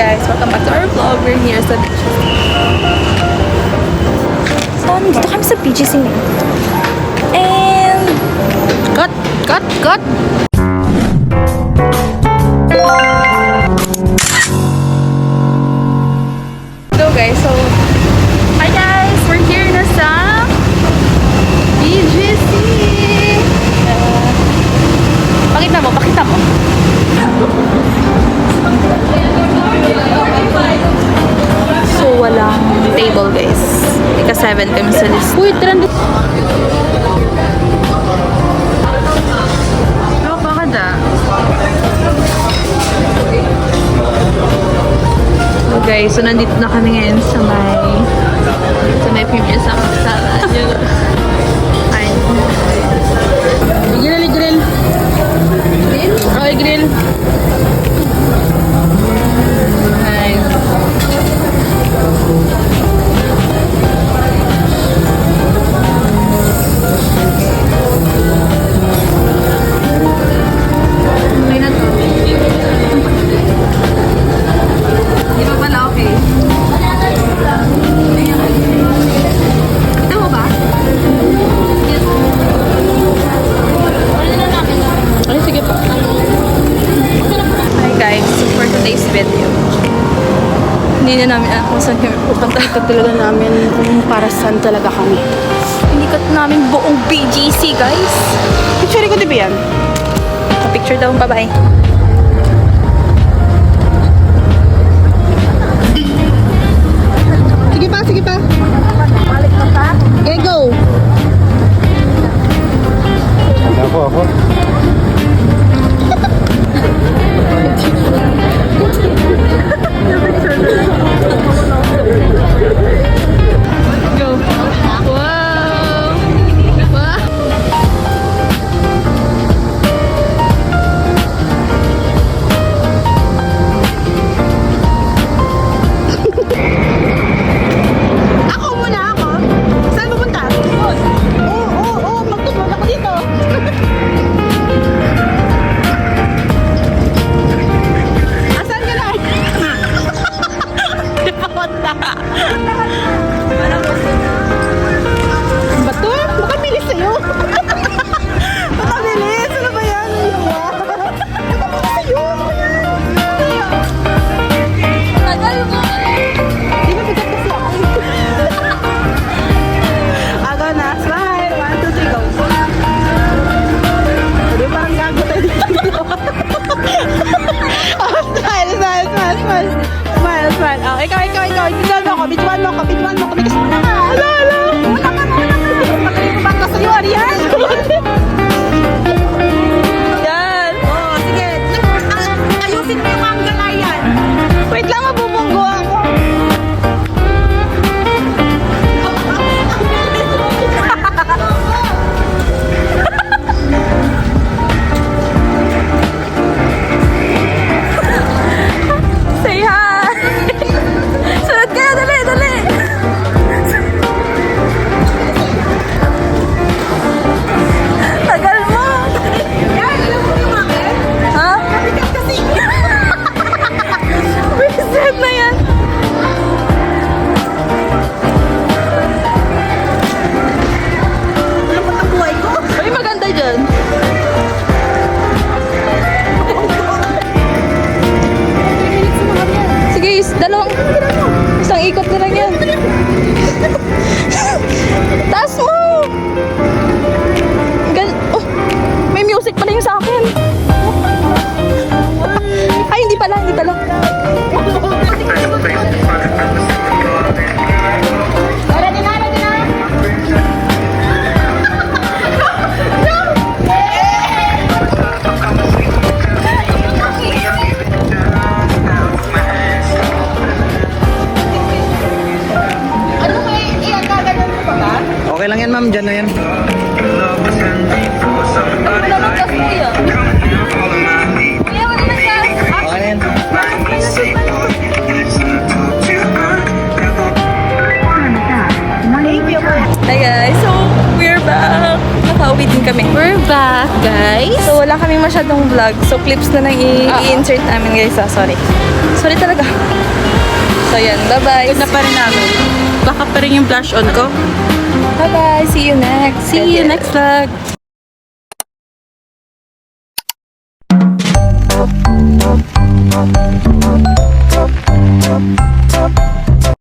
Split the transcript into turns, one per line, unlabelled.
guys, welcome back to our vlog. We're here sa BGC. So, dito kami sa BGC ngayon. And cut. So guys, hi guys, we're here na sa BGC. Pakita mo. So, walang table guys. Ika-7 kami sa list. Uy, trend. Napakada. So guys, so nandito na kami ngayon sa may previous sa kasama. Ay. Grill. Grill? Okay, grill. Nice. Okay na to. Di ba pala okay? Ito mo ba? Yes. Ay, sige po. Hi guys, for today's video. Hindi na namin alam kung saan kami pupunta.
Ikot talaga namin kung para saan talaga kami.
Inikot namin buong BGC guys.
Picture ko diba yan?
Picture daw, bye-bye.
Sige pa. Okay, go!
Ako.
Go. Wow.
Ako muna ako? Saan pupunta? Oo, magtutunan ako dito. Asan ka na? Di pa punta. Bato? Baka bilis sa'yo. Baka bilis. Ano ba yan? Baka bilis sa'yo.
Tagal mo.
Di ba bigat kasi ako? Aga na. Smile. 1, 2, 3, go. Di parang gago tayo dito. Oh, smile. Oh, ikaw. Bidwan mo ako. Bigas mo na ka. Hala. Muna ka. Magaling ko ba ka sa'yo, Arian? Yan. Oh, sige. Ayusin mo yung anggalayan. Wait lang, mabubunggo ako.
Say hi. Sunod kayo, dali. Tagal mo.
Yan, alam mo yung akin?
Ha?
Bigas kasi.
Reset na yan.
Alam mo ang buhay ko?
Ay, maganda dyan. Sige, isang ikot na lang yan. Taas mo! Oh, may music pala yung sa akin. Ay, hindi pala.
Ready na. Ano kayo? Iyan ka, ganun ko pa ba?
Okay lang yan, ma'am. Diyan na yan.
Ay, wala nang gas kuya. Kuya, wala nang gas.
Okay na yan.
Hi guys, so we're back. Nakauwi din kami. We're back guys. So wala kami masyadong vlog. So clips na lang i-insert namin guys. Sorry talaga. So yan, bye-bye.
Ganda pa rin namin. Baka pa rin yung blush on ko.
Bye-bye. See you next.
See you next vlog.